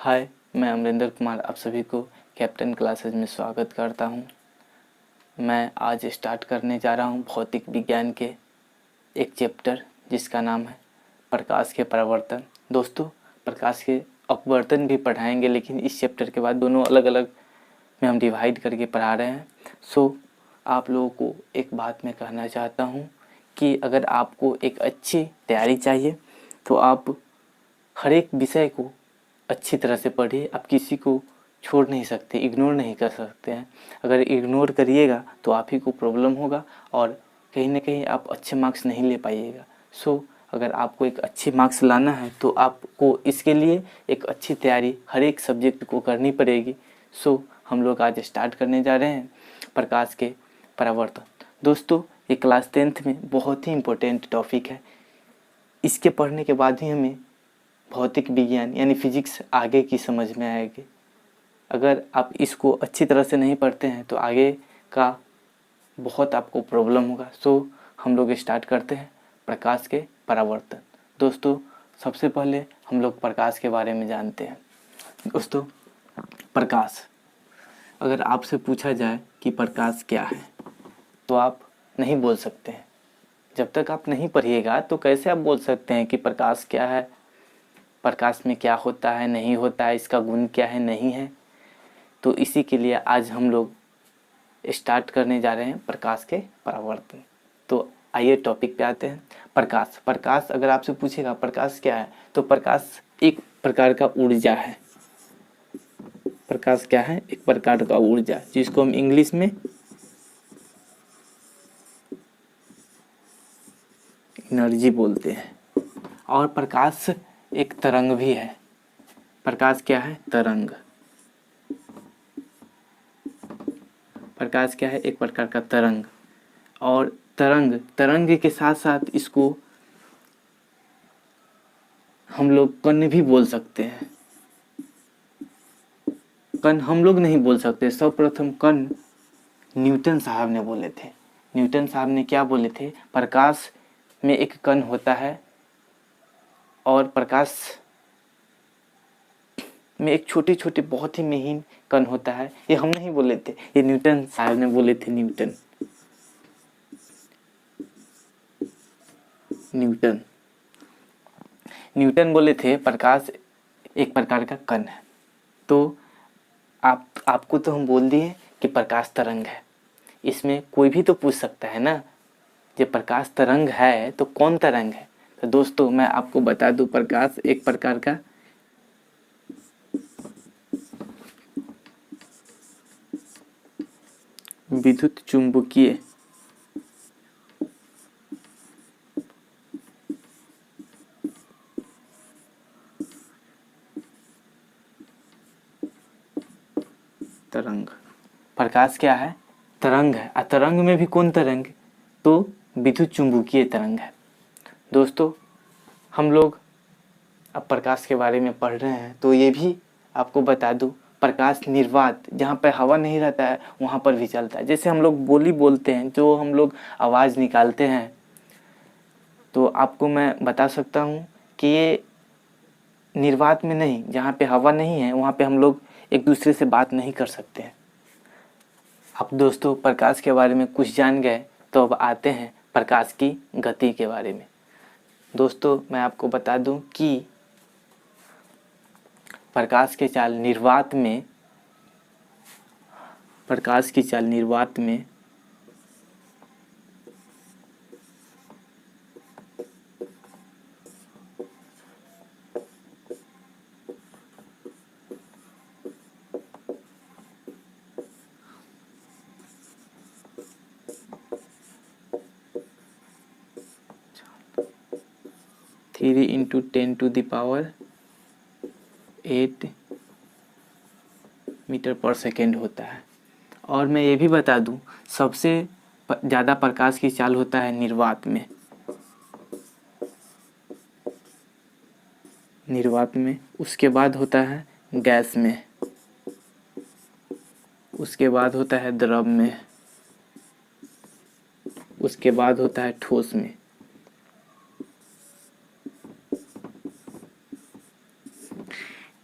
हाय, मैं अमरिंदर कुमार आप सभी को कैप्टन क्लासेस में स्वागत करता हूं। मैं आज स्टार्ट करने जा रहा हूं भौतिक विज्ञान के एक चैप्टर जिसका नाम है प्रकाश के परावर्तन। दोस्तों, प्रकाश के अपवर्तन भी पढ़ाएंगे, लेकिन इस चैप्टर के बाद दोनों अलग अलग में हम डिवाइड करके पढ़ा रहे हैं। सो आप लोगों को एक बात मैं कहना चाहता हूँ कि अगर आपको एक अच्छी तैयारी चाहिए तो आप हर एक विषय को अच्छी तरह से पढ़िए। आप किसी को छोड़ नहीं सकते, इग्नोर नहीं कर सकते हैं। अगर इग्नोर करिएगा तो आप ही को प्रॉब्लम होगा और कहीं ना कहीं आप अच्छे मार्क्स नहीं ले पाइएगा। सो अगर आपको एक अच्छे मार्क्स लाना है तो आपको इसके लिए एक अच्छी तैयारी हर एक सब्जेक्ट को करनी पड़ेगी। सो हम लोग आज स्टार्ट करने जा रहे हैं प्रकाश के परावर्तन। दोस्तों, ये क्लास 10th में बहुत ही इम्पोर्टेंट टॉपिक है। इसके पढ़ने के बाद ही हमें भौतिक विज्ञान यानी फिजिक्स आगे की समझ में आएगी। अगर आप इसको अच्छी तरह से नहीं पढ़ते हैं तो आगे का बहुत आपको प्रॉब्लम होगा। सो हम लोग स्टार्ट करते हैं प्रकाश के परावर्तन। दोस्तों, सबसे पहले हम लोग प्रकाश के बारे में जानते हैं। दोस्तों, प्रकाश, अगर आपसे पूछा जाए कि प्रकाश क्या है तो आप नहीं बोल सकते हैं। जब तक आप नहीं पढ़िएगा तो कैसे आप बोल सकते हैं कि प्रकाश क्या है, प्रकाश में क्या होता है, नहीं होता है, इसका गुण क्या है, नहीं है। तो इसी के लिए आज हम लोग स्टार्ट करने जा रहे हैं प्रकाश के परावर्तन। तो आइए टॉपिक पे आते हैं। प्रकाश, प्रकाश अगर आपसे पूछेगा प्रकाश क्या है तो प्रकाश एक प्रकार का ऊर्जा है। प्रकाश क्या है? एक प्रकार का ऊर्जा, जिसको हम इंग्लिश में एनर्जी बोलते हैं। और प्रकाश एक तरंग भी है। प्रकाश क्या है? तरंग। प्रकाश क्या है? एक प्रकार का तरंग। और तरंग के साथ साथ इसको हम लोग कण भी बोल सकते हैं। कण हम लोग नहीं बोल सकते, सर्वप्रथम कण न्यूटन साहब ने बोले थे। न्यूटन साहब ने क्या बोले थे? प्रकाश में एक कण होता है और प्रकाश में एक छोटे छोटे बहुत ही महीन कण होता है। ये हम नहीं बोले थे, ये न्यूटन साहब ने बोले थे। न्यूटन बोले थे प्रकाश एक प्रकार का कण है। तो आपको तो हम बोल दिए कि प्रकाश तरंग है। इसमें कोई भी तो पूछ सकता है ना, जब प्रकाश तरंग है तो कौन तरंग है? तो दोस्तों, मैं आपको बता दूं, प्रकाश एक प्रकार का विद्युत चुंबकीय तरंग। प्रकाश क्या है? तरंग है। तरंग में भी कौन तरंग? तो विद्युत चुंबकीय तरंग है। दोस्तों, हम लोग अब प्रकाश के बारे में पढ़ रहे हैं तो ये भी आपको बता दूं, प्रकाश निर्वात, जहाँ पर हवा नहीं रहता है वहाँ पर भी चलता है। जैसे हम लोग बोली बोलते हैं, जो हम लोग आवाज़ निकालते हैं, तो आपको मैं बता सकता हूँ कि ये निर्वात में नहीं, जहाँ पे हवा नहीं है वहाँ पे हम लोग एक दूसरे से बात नहीं कर सकते हैं। अब दोस्तों, प्रकाश के बारे में कुछ जान गए तो अब आते हैं प्रकाश की गति के बारे में। दोस्तों, मैं आपको बता दूं कि प्रकाश की चाल निर्वात में 3 × 10⁸ मीटर पर सेकेंड होता है। और मैं ये भी बता दूं, सबसे ज़्यादा प्रकाश की चाल होता है निर्वात में। उसके बाद होता है गैस में, उसके बाद होता है द्रव में, उसके बाद होता है ठोस में।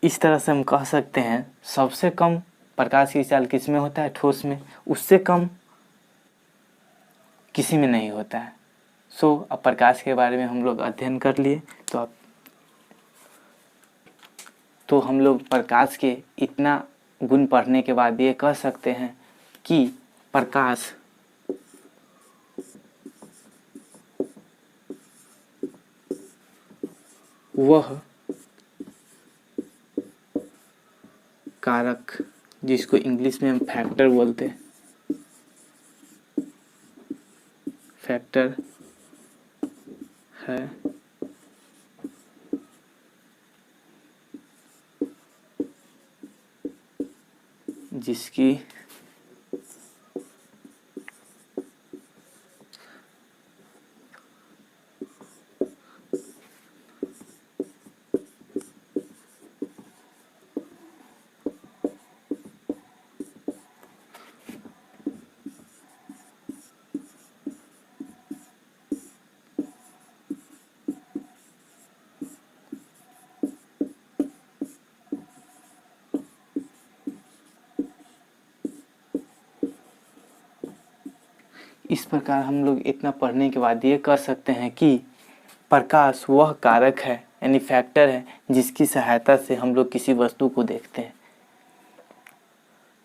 इस तरह से हम कह सकते हैं सबसे कम प्रकाश की चाल किस में होता है? ठोस में। उससे कम किसी में नहीं होता है। अब प्रकाश के बारे में हम लोग अध्ययन कर लिए। तो हम लोग प्रकाश के इतना गुण पढ़ने के बाद ये कह सकते हैं कि प्रकाश वह कारक जिसको इंग्लिश में हम फैक्टर बोलते हैं, फैक्टर है जिसकी इस प्रकार हम लोग इतना पढ़ने के बाद ये कह सकते हैं कि प्रकाश वह कारक है यानी फैक्टर है जिसकी सहायता से हम लोग किसी वस्तु को देखते हैं।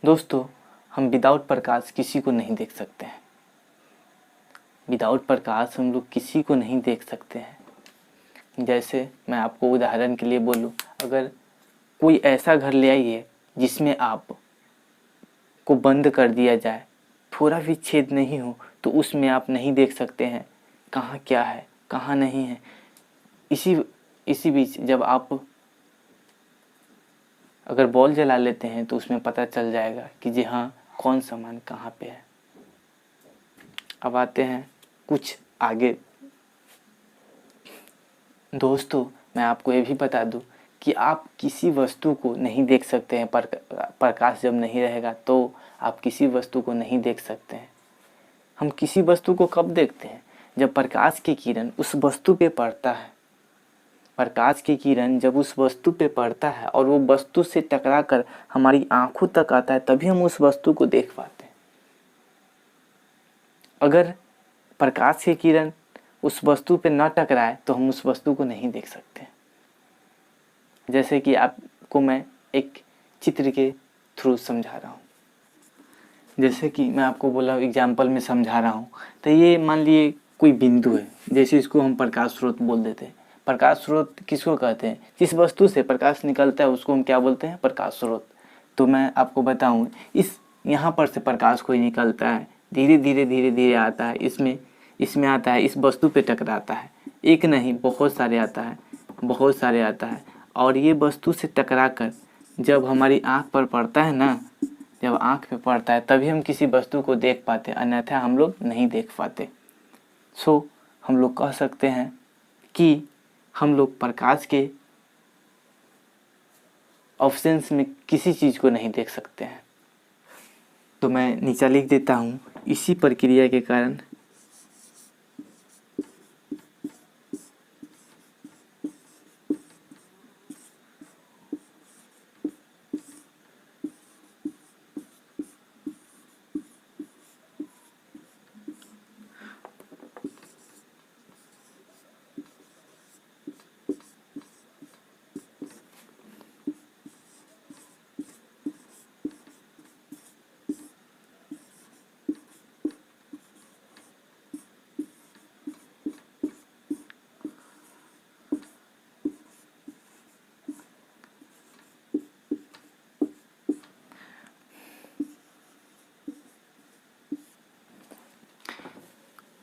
दोस्तों, हम विदाउट प्रकाश किसी को नहीं देख सकते हैं। विदाउट प्रकाश हम लोग किसी को नहीं देख सकते हैं। जैसे मैं आपको उदाहरण के लिए बोलूँ, अगर कोई ऐसा घर ले आइए जिसमें आप को बंद कर दिया जाए, थोड़ा भी छेद नहीं हो, तो उसमें आप नहीं देख सकते हैं कहाँ क्या है कहाँ नहीं है। इसी बीच जब आप अगर बॉल जला लेते हैं तो उसमें पता चल जाएगा कि जी हाँ कौन सामान कहाँ पे है। अब आते हैं कुछ आगे। दोस्तों, मैं आपको ये भी बता दूं कि आप किसी वस्तु को नहीं देख सकते हैं। प्रकाश जब नहीं रहेगा तो आप किसी वस्तु को नहीं देख सकते हैं। हम किसी वस्तु को कब देखते हैं? जब प्रकाश की किरण उस वस्तु पे पड़ता है। प्रकाश की किरण जब उस वस्तु पे पड़ता है और वो वस्तु से टकराकर हमारी आंखों तक आता है, तभी हम उस वस्तु को देख पाते हैं। अगर प्रकाश की किरण उस वस्तु पे न टकराए तो हम उस वस्तु को नहीं देख सकते। जैसे कि आपको मैं एक चित्र के थ्रू समझा रहा हूँ। जैसे कि मैं आपको बोला एग्जाम्पल में समझा रहा हूँ, तो ये मान लिए कोई बिंदु है, जैसे इसको हम प्रकाश स्रोत बोल देते हैं। प्रकाश स्रोत किसको कहते हैं? जिस वस्तु से प्रकाश निकलता है उसको हम क्या बोलते हैं? प्रकाश स्रोत। तो मैं आपको बताऊँ, इस यहाँ पर से प्रकाश कोई निकलता है, धीरे धीरे आता है, इसमें आता है, इस वस्तु पे टकराता है। एक नहीं, बहुत सारे आता है और ये वस्तु से टकरा कर जब हमारी आँख पर पड़ता है ना, जब आँख पे पड़ता है तभी हम किसी वस्तु को देख पाते, अन्यथा हम लोग नहीं देख पाते। हम लोग कह सकते हैं कि हम लोग प्रकाश के ऑब्सेंस में किसी चीज़ को नहीं देख सकते हैं। तो मैं नीचे लिख देता हूँ, इसी प्रक्रिया के कारण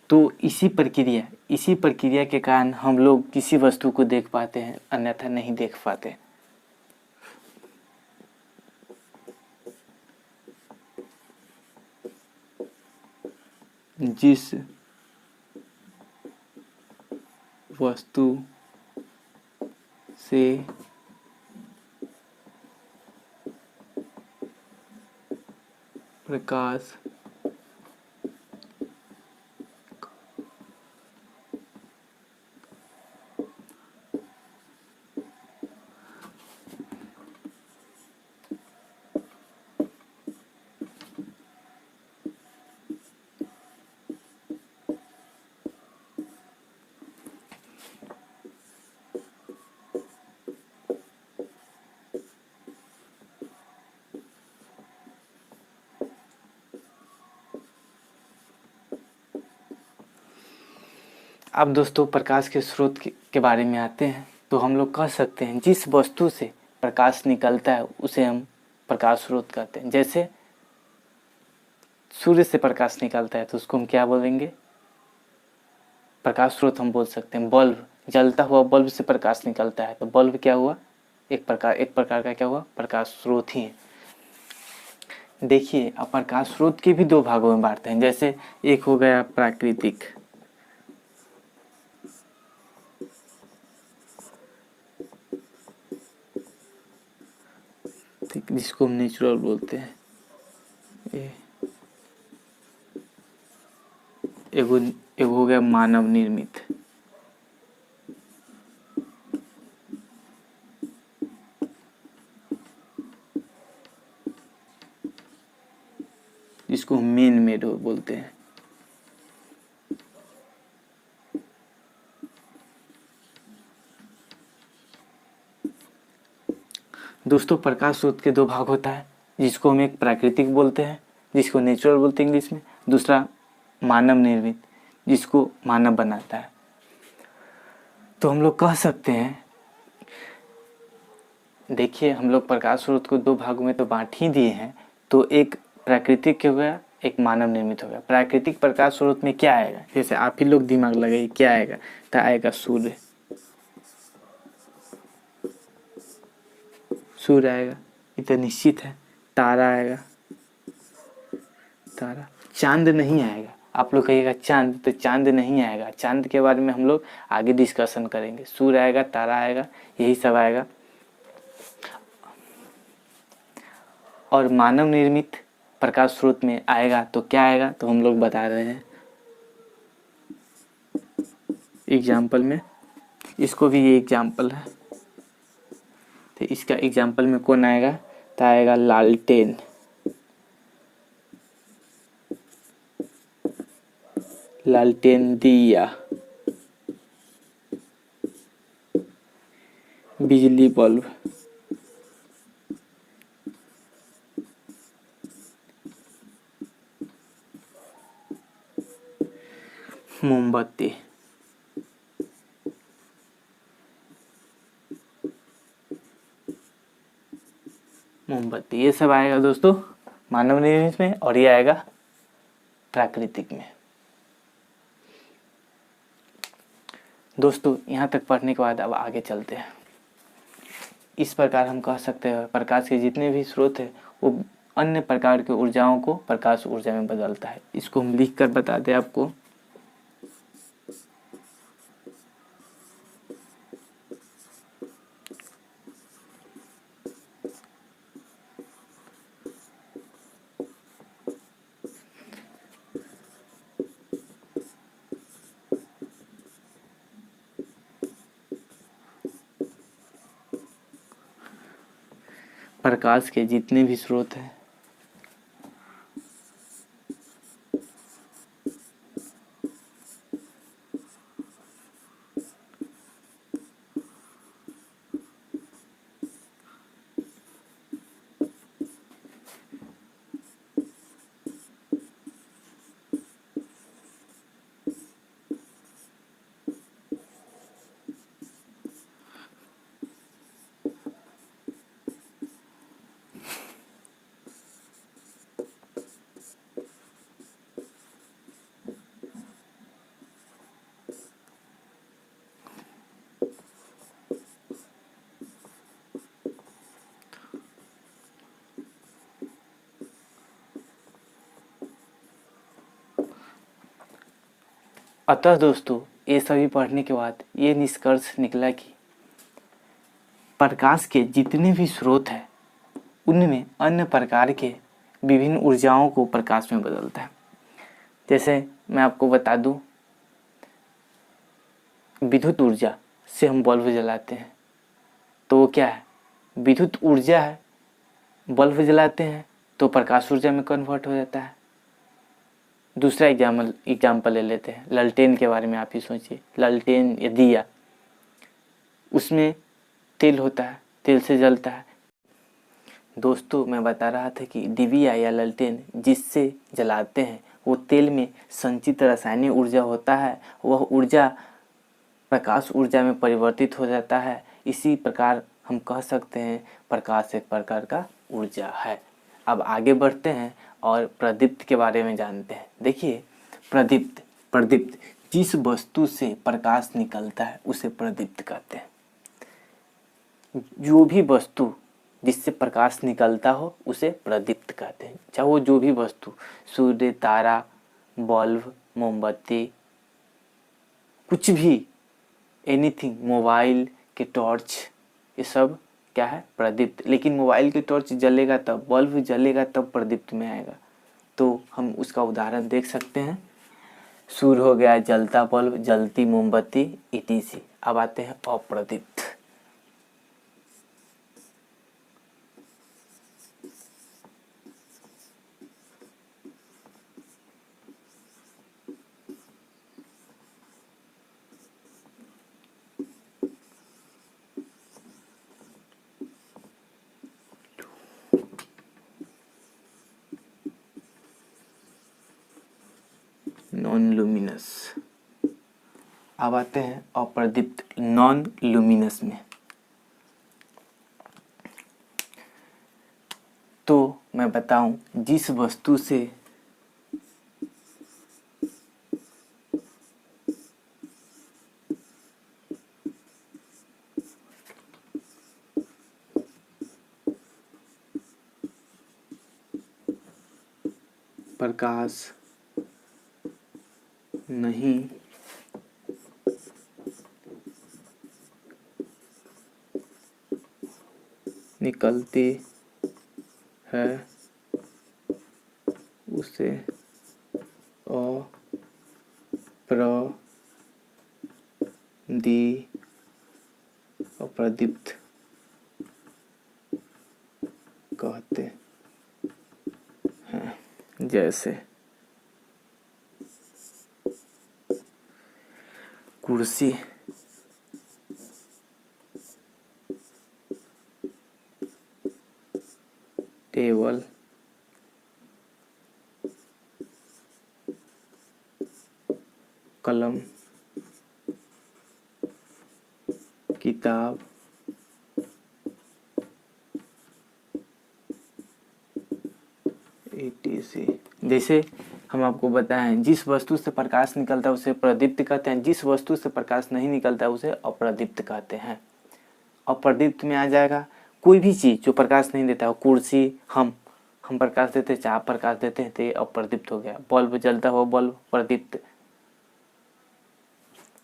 तो इसी प्रक्रिया के कारण हम लोग किसी वस्तु को देख पाते हैं, अन्यथा नहीं देख पाते। जिस वस्तु से प्रकाश अब दोस्तों प्रकाश के स्रोत के बारे में आते हैं, तो हम लोग कह सकते हैं जिस वस्तु से प्रकाश निकलता है उसे हम प्रकाश स्रोत कहते हैं। जैसे सूर्य से प्रकाश निकलता है तो उसको हम क्या बोलेंगे, प्रकाश स्रोत हम बोल सकते हैं। बल्ब, जलता हुआ बल्ब से प्रकाश निकलता है तो बल्ब क्या हुआ, एक प्रकार का क्या हुआ, प्रकाश स्रोत ही है। देखिए अब प्रकाश स्रोत के भी दो भागों में बांटते हैं। जैसे एक हो गया प्राकृतिक, ठीक, जिसको हम नेचुरल बोलते हैं। एगो एगो हो गया मानव निर्मित। जिसको हम मैन मेड बोलते हैं। दोस्तों प्रकाश स्रोत के दो भाग होता है, जिसको हम एक प्राकृतिक बोलते हैं, जिसको नेचुरल बोलते हैं इंग्लिश में। दूसरा मानव निर्मित, जिसको मानव बनाता है। तो हम लोग कह सकते हैं, देखिए हम लोग प्रकाश स्रोत को दो भागों में तो बांट ही दिए हैं। तो एक प्राकृतिक हो गया, एक मानव निर्मित हो गया। प्राकृतिक प्रकाश स्रोत में क्या आएगा, जैसे आप ही लोग दिमाग लगाइए क्या आएगा, तो आएगा सूर्य। सूर्य आएगा, ये तो निश्चित है। तारा आएगा, तारा। चांद नहीं आएगा। आप लोग कहिएगा चांद, तो चांद नहीं आएगा। चांद के बारे में हम लोग आगे डिस्कशन करेंगे। सूर्य आएगा, तारा आएगा, यही सब आएगा। और मानव निर्मित प्रकाश स्रोत में आएगा तो क्या आएगा, तो हम लोग बता रहे हैं एग्जाम्पल में। इसको भी ये एग्जाम्पल है, तो इसका एग्जाम्पल में कौन आएगा, तो आएगा लालटेन। लालटेन दिया, बिजली बल्ब, मोमबत्ती। मोमबत्ती, ये सब आएगा दोस्तों मानव निर्मित में, और ये आएगा प्राकृतिक में। दोस्तों यहाँ तक पढ़ने के बाद अब आगे चलते हैं। इस प्रकार हम कह सकते हैं प्रकाश के जितने भी स्रोत है वो अन्य प्रकार की ऊर्जाओं को प्रकाश ऊर्जा में बदलता है। इसको हम लिख कर बता दें आपको। प्रकाश के जितने भी स्रोत हैं अतः दोस्तों ये सभी पढ़ने के बाद ये निष्कर्ष निकला कि प्रकाश के जितने भी स्रोत हैं उनमें अन्य प्रकार के विभिन्न ऊर्जाओं को प्रकाश में बदलता है। जैसे मैं आपको बता दूं, विद्युत ऊर्जा से हम बल्ब जलाते हैं तो वो क्या है, विद्युत ऊर्जा है। बल्ब जलाते हैं तो प्रकाश ऊर्जा में कन्वर्ट हो जाता है। दूसरा एग्जाम्पल ले लेते हैं, लालटेन के बारे में आप ही सोचिए। लालटेन या दिया, उसमें तेल होता है, तेल से जलता है। दोस्तों मैं बता रहा था कि डिबिया या लालटेन जिससे जलाते हैं वो तेल में संचित रासायनिक ऊर्जा होता है, वह ऊर्जा प्रकाश ऊर्जा में परिवर्तित हो जाता है। इसी प्रकार हम कह सकते हैं प्रकाश एक प्रकार का ऊर्जा है। अब आगे बढ़ते हैं और प्रदीप्त के बारे में जानते हैं। देखिए प्रदीप्त प्रदीप्त जिस वस्तु से प्रकाश निकलता है उसे प्रदीप्त कहते हैं। जो भी वस्तु जिससे प्रकाश निकलता हो उसे प्रदीप्त कहते हैं। चाहे वो जो भी वस्तु, सूर्य, तारा, बल्ब, मोमबत्ती, कुछ भी, एनीथिंग, मोबाइल के टॉर्च, ये सब क्या है? प्रदीप्त। लेकिन मोबाइल की टॉर्च जलेगा तब, बल्ब जलेगा तब प्रदीप्त में आएगा। तो हम उसका उदाहरण देख सकते हैं। सूर्य हो गया जलता बल्ब, जलती मोमबत्ती, etc। अब आते हैं अप्रदीप्त। Non luminous. अब आते हैं अप्रदीप्त नॉन लुमिनस में। तो मैं बताऊं, जिस वस्तु से प्रकाश नहीं निकलती है उसे अप्रदीप्त कहते हैं। जैसे कुर्सी, टेबल, कलम, किताब, etc। जैसे हम आपको बताएं, जिस वस्तु से प्रकाश निकलता है उसे प्रदीप्त कहते हैं, जिस वस्तु से प्रकाश नहीं निकलता है उसे अप्रदीप्त कहते हैं। अप्रदीप्त में आ जाएगा कोई भी चीज़ जो प्रकाश नहीं देता है। कुर्सी हम प्रकाश देते हैं, आप प्रकाश देते हैं, तो ये अप्रदीप्त हो गया। बल्ब जलता हुआ बल्ब प्रदीप्त,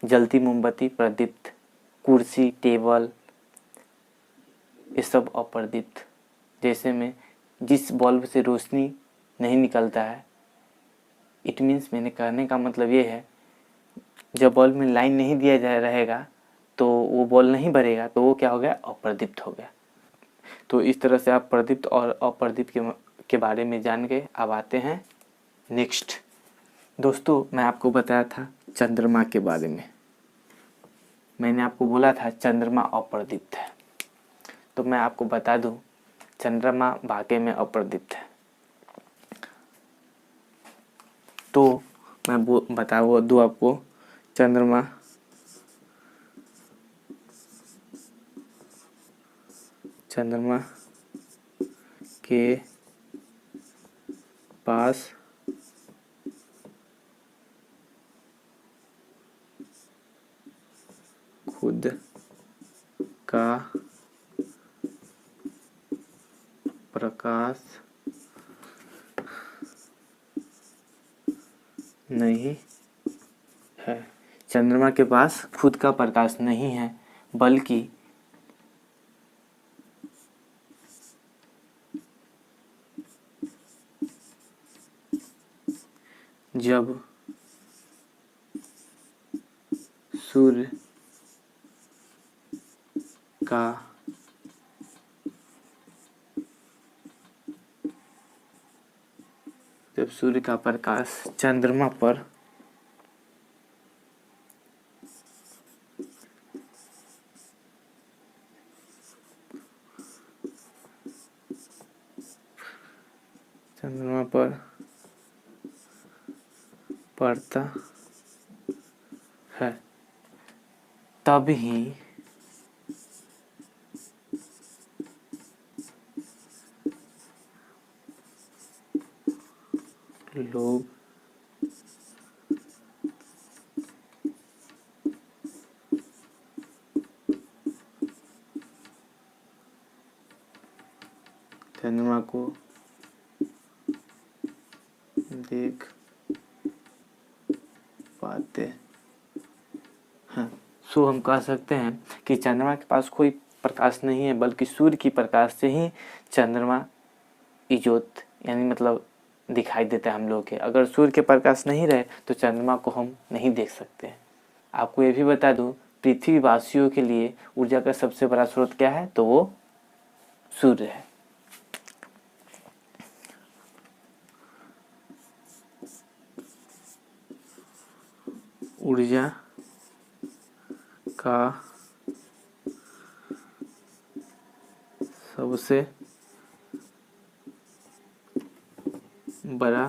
जलती मोमबत्ती प्रदीप्त, कुर्सी, टेबल, ये सब अप्रदीप्त। जैसे में जिस बल्ब से रोशनी नहीं निकलता है, इट मीन्स, मैंने कहने का मतलब ये है, जब बल्ब में लाइन नहीं दिया जा रहेगा तो वो बल्ब नहीं भरेगा, तो वो क्या हो गया? अप्रदीप्त हो गया। तो इस तरह से आप प्रदीप्त और अप्रदीप्त के बारे में जान गए। अब आते हैं नेक्स्ट। दोस्तों मैं आपको बताया था चंद्रमा के बारे में। मैंने आपको बोला था चंद्रमा अप्रदीप्त है। तो मैं आपको बता दूं, चंद्रमा वाकई में अप्रदीप्त है। तो मैं बता दूं आपको, चंद्रमा के पास खुद का प्रकाश नहीं है। चंद्रमा के पास खुद का प्रकाश नहीं है, बल्कि जब सूर्य का प्रकाश चंद्रमा पर पड़ता है तभी लोग चंद्रमा को देख पाते हैं। सो हम कह सकते हैं कि चंद्रमा के पास कोई प्रकाश नहीं है, बल्कि सूर्य की प्रकाश से ही चंद्रमा इजोत यानी मतलब दिखाई देता है हम लोग के। अगर सूर्य के प्रकाश नहीं रहे तो चंद्रमा को हम नहीं देख सकते हैं। आपको ये भी बता दूं, पृथ्वीवासियों के लिए ऊर्जा का सबसे बड़ा स्रोत क्या है, तो वो सूर्य है। ऊर्जा का सबसे बड़ा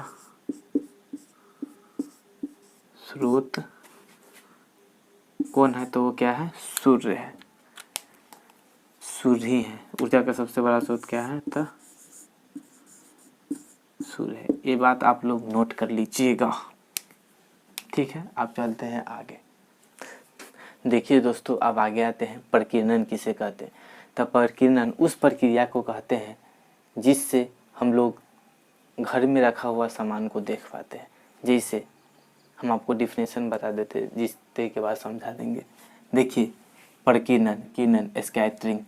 स्रोत कौन है, तो वो क्या है, सूर्य है। सूर्य ही है। ऊर्जा का सबसे बड़ा स्रोत क्या है, तो सूर्य है। ये बात आप लोग नोट कर लीजिएगा, ठीक है। आप चलते हैं आगे। देखिए दोस्तों, अब आगे आते हैं प्रकीर्णन किसे कहते हैं। तो प्रकीर्णन उस प्रक्रिया को कहते हैं जिससे हम लोग घर में रखा हुआ सामान को देख पाते हैं। जैसे हम आपको डिफिनेशन बता देते हैं, जिसके के बाद समझा देंगे। देखिए, प्रकीर्णन, किरणन, स्कैटरिंग,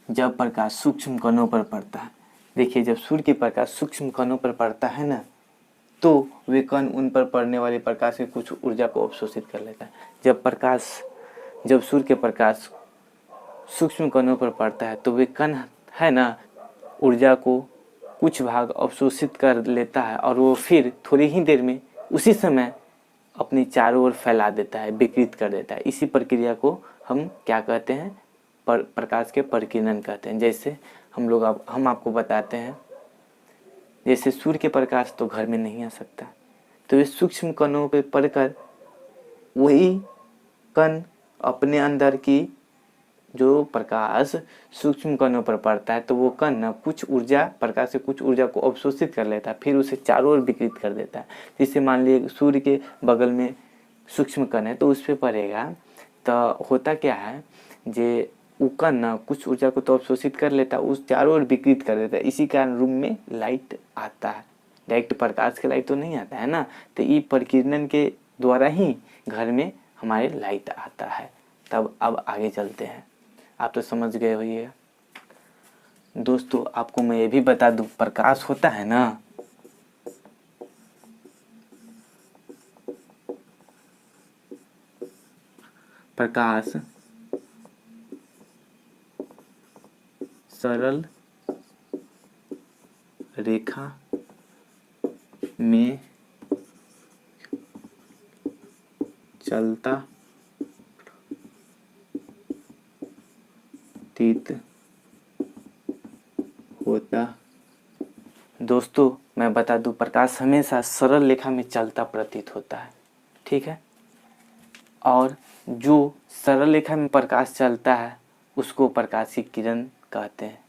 जब प्रकाश सूक्ष्म कणों पर पड़ता है। देखिए, जब सूर्य के प्रकाश सूक्ष्म कणों पर पड़ता है ना, तो वे कण उन पर पड़ने वाले प्रकाश की कुछ ऊर्जा को अवशोषित कर लेता है। जब सूर्य के प्रकाश सूक्ष्म कणों पर पड़ता है तो वे कण है ना, ऊर्जा को कुछ भाग अवशोषित कर लेता है और वो फिर थोड़ी ही देर में उसी समय अपनी चारों ओर फैला देता है, विकृत कर देता है। इसी प्रक्रिया को हम क्या कहते हैं, प्रकाश के प्रकीर्णन कहते हैं। जैसे हम आपको बताते हैं, जैसे सूर्य के प्रकाश तो घर में नहीं आ सकता, तो ये सूक्ष्म कणों पे पड़कर वही कण अपने अंदर की जो प्रकाश सूक्ष्म कणों पर पड़ता है, तो वो कण ना कुछ ऊर्जा, प्रकाश से कुछ ऊर्जा को अवशोषित कर लेता है, फिर उसे चारों ओर विकृत कर देता है। जैसे मान लीजिए सूर्य के बगल में सूक्ष्म कण है, तो उस पर पड़ेगा तो होता क्या है, जे वो कण ना कुछ ऊर्जा को तो अवशोषित कर लेता है, उस चारों ओर विकृत कर देता है। इसी कारण रूम में लाइट आता है। डायरेक्ट प्रकाश के लाइट तो नहीं आता है ना, तो ये प्रकीर्णन के द्वारा ही घर में हमारे लाइट आता है। तब अब आगे चलते हैं। आप तो समझ गए होइएगा दोस्तों। आपको मैं ये भी बता दूं, प्रकाश होता है ना, प्रकाश सरल रेखा में चलता प्रतीत होता। दोस्तों मैं बता दूं, प्रकाश हमेशा सरल रेखा में चलता प्रतीत होता है, ठीक है। और जो सरल रेखा में प्रकाश चलता है उसको प्रकाश की किरण कहते हैं।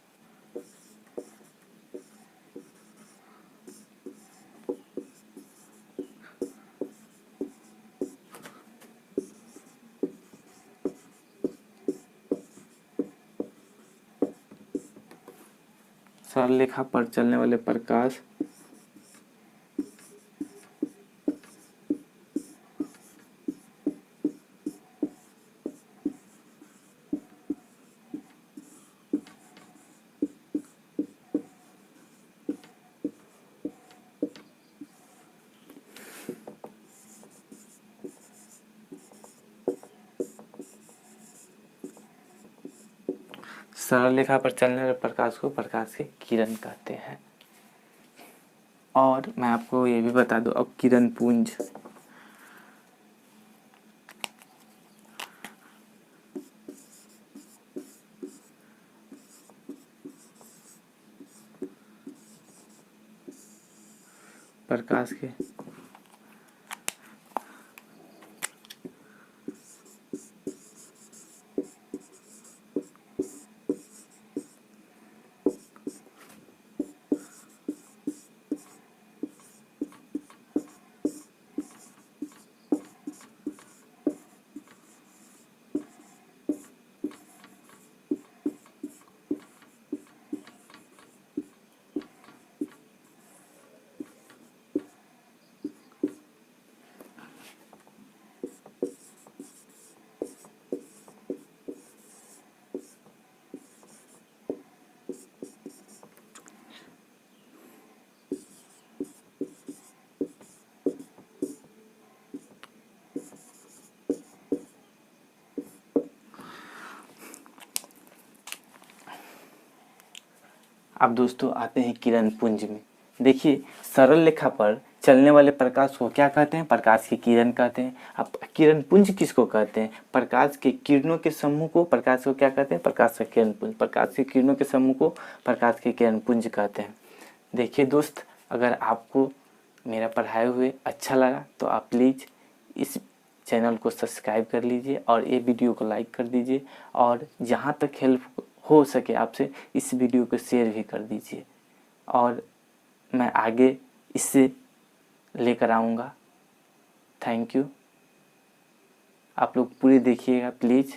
सरल रेखा पर चलने वाले प्रकाश सरल रेखा पर चलने वाले प्रकाश को प्रकाश की किरण कहते हैं। और मैं आपको ये भी बता दूं, अब किरण पुंज, प्रकाश के अब दोस्तों आते हैं किरण पुंज में। देखिए, सरल रेखा पर चलने वाले प्रकाश को क्या कहते हैं? प्रकाश की किरण कहते हैं। अब किरण पुंज किसको कहते हैं? प्रकाश के किरणों के समूह को प्रकाश को क्या कहते हैं? प्रकाश का किरण पुंज। प्रकाश की किरणों के समूह को प्रकाश के किरण पुंज कहते हैं। देखिए दोस्त, अगर आपको मेरा पढ़ाए हुए अच्छा लगा तो आप प्लीज़ इस चैनल को सब्सक्राइब कर लीजिए और ये वीडियो को लाइक कर दीजिए, और जहाँ तक हेल्प हो सके आपसे इस वीडियो को शेयर भी कर दीजिए, और मैं आगे इससे लेकर आऊँगा। Thank you. आप लोग पूरी देखिएगा प्लीज़।